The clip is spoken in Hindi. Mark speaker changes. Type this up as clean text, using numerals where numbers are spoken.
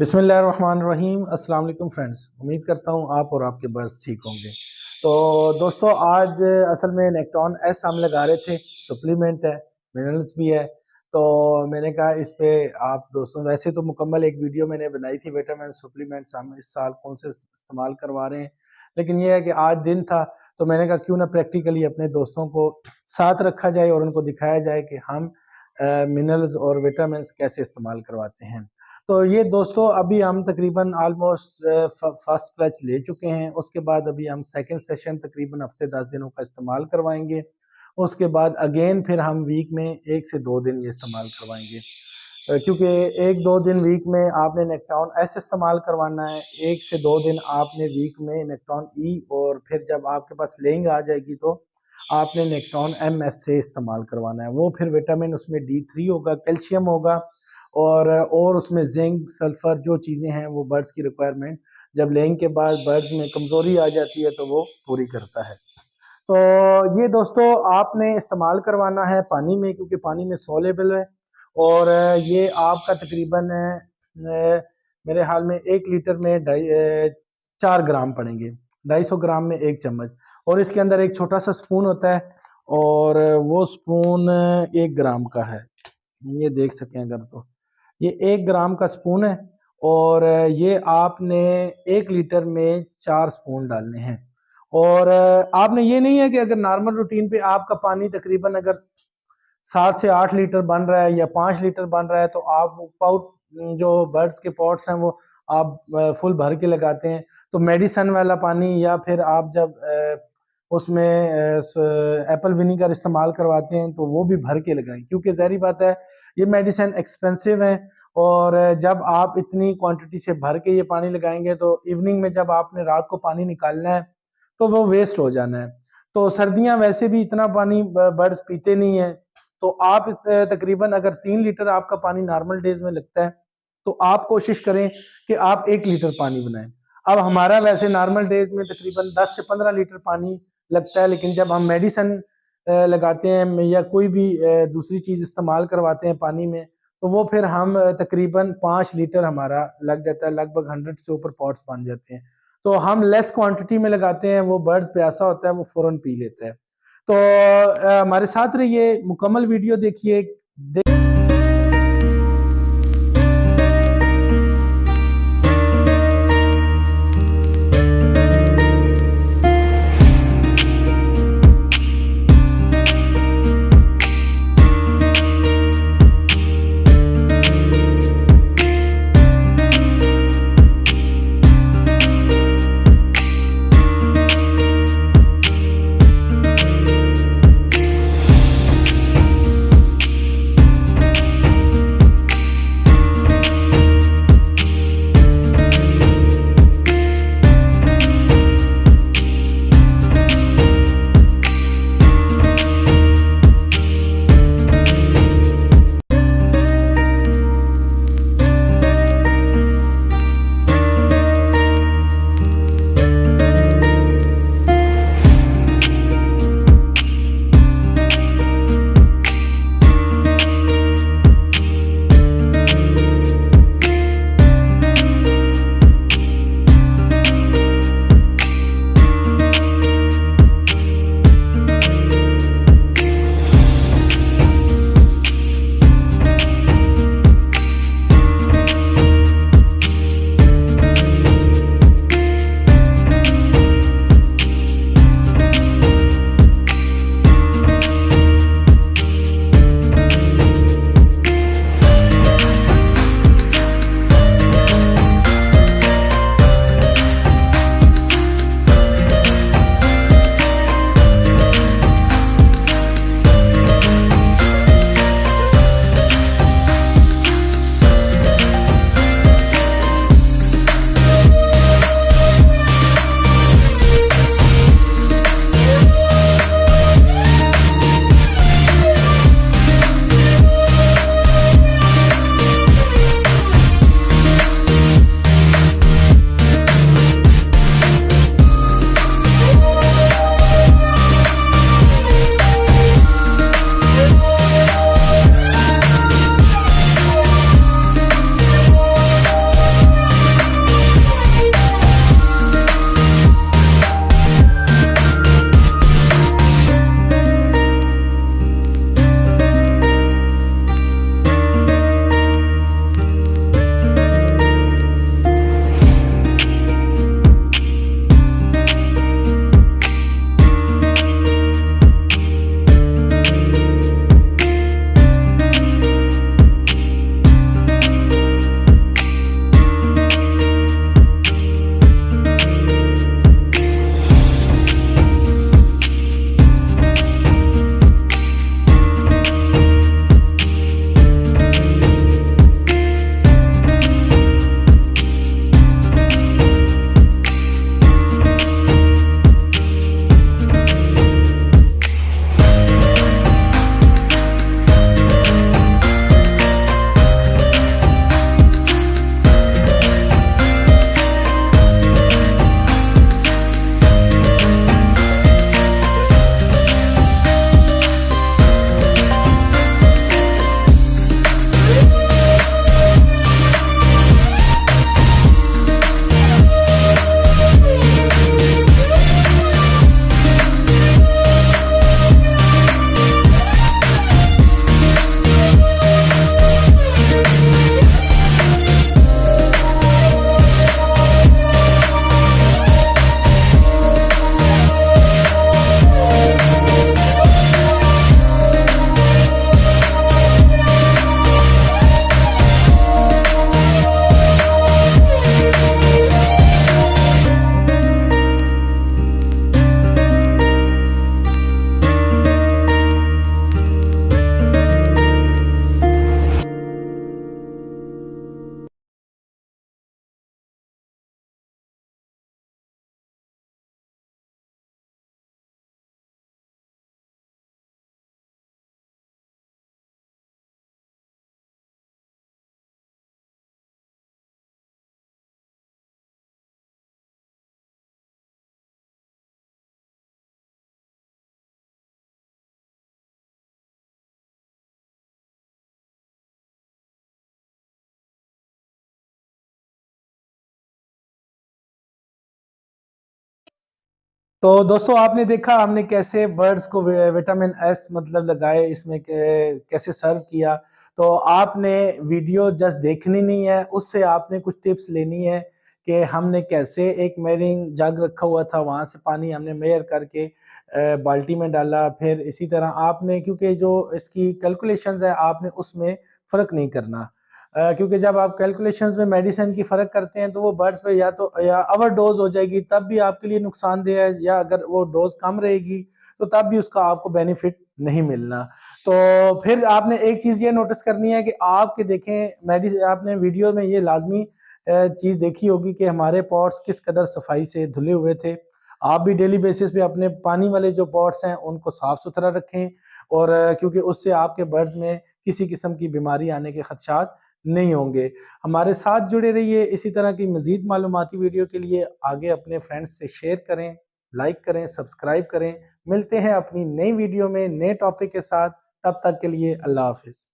Speaker 1: बिस्मिल्लाहिर्रहमानिर्रहीम। अस्सलाम वालेकुम फ्रेंड्स, उम्मीद करता हूँ आप और आपके बर्ड्स ठीक होंगे। तो दोस्तों, आज असल में नेक्टॉन एस हम लगा रहे थे। सप्लीमेंट है, मिनरल्स भी है। तो मैंने कहा इस पे आप दोस्तों, वैसे तो मुकम्मल एक वीडियो मैंने बनाई थी विटामिन सप्लीमेंट्स हम इस साल कौन से इस्तेमाल करवा रहे हैं, लेकिन ये है कि आज दिन था तो मैंने कहा क्यों ना प्रैक्टिकली अपने दोस्तों को साथ रखा जाए और उनको दिखाया जाए कि हम मिनरल्स और विटामिन कैसे इस्तेमाल करवाते हैं। तो ये दोस्तों, अभी हम तकरीबन आलमोस्ट फर्स्ट क्लच ले चुके हैं। उसके बाद अभी हम सेकंड सेशन तकरीबन हफ्ते 10 दिनों का इस्तेमाल करवाएंगे। उसके बाद अगेन फिर हम वीक में 1 से 2 दिन ये इस्तेमाल करवाएंगे, क्योंकि 1-2 दिन वीक में आपने नेक्टॉन एस इस्तेमाल करवाना है, 1 से 2 दिन आपने वीक में नेक्टॉन ई, और फिर जब आपके पास लेइंग आ जाएगी तो आपने नेक्टॉन एम एस से इस्तेमाल करवाना है। वो फिर विटामिन उसमें D3 होगा, कैल्शियम होगा, और उसमें जिंक, सल्फर, जो चीज़ें हैं वो बर्ड्स की रिक्वायरमेंट जब लेइंग के बाद बर्ड्स में कमज़ोरी आ जाती है तो वो पूरी करता है। तो ये दोस्तों आपने इस्तेमाल करवाना है पानी में, क्योंकि पानी में सोलेबल है। और ये आपका तकरीबन मेरे हाल में 1 लीटर में 4 ग्राम पड़ेंगे, 250 ग्राम में 1 चम्मच। और इसके अंदर एक छोटा सा स्पून होता है और वो स्पून 1 ग्राम का है, ये देख सकें अगर, तो ये 1 ग्राम का स्पून है। और ये आपने 1 लीटर में 4 स्पून डालने हैं। और आपने ये नहीं है कि अगर नॉर्मल रूटीन पे आपका पानी तकरीबन अगर 7 से 8 लीटर बन रहा है या 5 लीटर बन रहा है तो आप पाउट, जो बर्ड्स के पॉट्स हैं वो आप फुल भर के लगाते हैं। तो मेडिसन वाला पानी या फिर आप जब उसमें एप्पल विनीगर इस्तेमाल करवाते हैं तो वो भी भर के लगाएं, क्योंकि ज़ाहिर बात है ये मेडिसिन एक्सपेंसिव है। और जब आप इतनी क्वांटिटी से भर के ये पानी लगाएंगे तो इवनिंग में जब आपने रात को पानी निकालना है तो वो वेस्ट हो जाना है। तो सर्दियां वैसे भी इतना पानी बर्ड्स पीते नहीं है, तो आप तकरीबन अगर 3 लीटर आपका पानी नॉर्मल डेज में लगता है तो आप कोशिश करें कि आप 1 लीटर पानी बनाएं। अब हमारा वैसे नॉर्मल डेज में तकरीबन 10 से 15 लीटर पानी लगता है, लेकिन जब हम मेडिसिन लगाते हैं या कोई भी दूसरी चीज़ इस्तेमाल करवाते हैं पानी में, तो वो फिर हम तकरीबन 5 लीटर हमारा लग जाता है, लगभग 100 से ऊपर पॉट्स बन जाते हैं। तो हम लेस क्वांटिटी में लगाते हैं, वो बर्ड्स प्यासा होता है वो फ़ौरन पी लेता है। तो हमारे साथ रहिए, मुकम्मल वीडियो देखिए। तो दोस्तों आपने देखा हमने कैसे बर्ड्स को विटामिन एस मतलब लगाए, इसमें कैसे सर्व किया। तो आपने वीडियो जस्ट देखनी नहीं है, उससे आपने कुछ टिप्स लेनी है कि हमने कैसे एक मेयरिंग जग रखा हुआ था, वहाँ से पानी हमने मेयर करके बाल्टी में डाला। फिर इसी तरह आपने, क्योंकि जो इसकी कैलकुलेशंस है आपने उसमें फ़र्क नहीं करना। क्योंकि जब आप कैलकुलेशंस में मेडिसिन की फ़र्क करते हैं तो वो बर्ड्स पे या तो या ओवर डोज हो जाएगी, तब भी आपके लिए नुकसानदेह है, या अगर वो डोज कम रहेगी तो तब भी उसका आपको बेनिफिट नहीं मिलना। तो फिर आपने एक चीज़ ये नोटिस करनी है कि आपके देखें मेडिसिन, आपने वीडियो में ये लाजमी चीज़ देखी होगी कि हमारे पॉट्स किस कदर सफाई से धुले हुए थे। आप भी डेली बेसिस पे अपने पानी वाले जो पॉट्स हैं उनको साफ सुथरा रखें, और क्योंकि उससे आपके बर्ड्स में किसी किस्म की बीमारी आने के खदशात नहीं होंगे। हमारे साथ जुड़े रहिए, इसी तरह की मज़ीद मालूमाती वीडियो के लिए आगे अपने फ्रेंड्स से शेयर करें, लाइक करें, सब्सक्राइब करें। मिलते हैं अपनी नई वीडियो में नए टॉपिक के साथ, तब तक के लिए अल्लाह हाफ़िज़।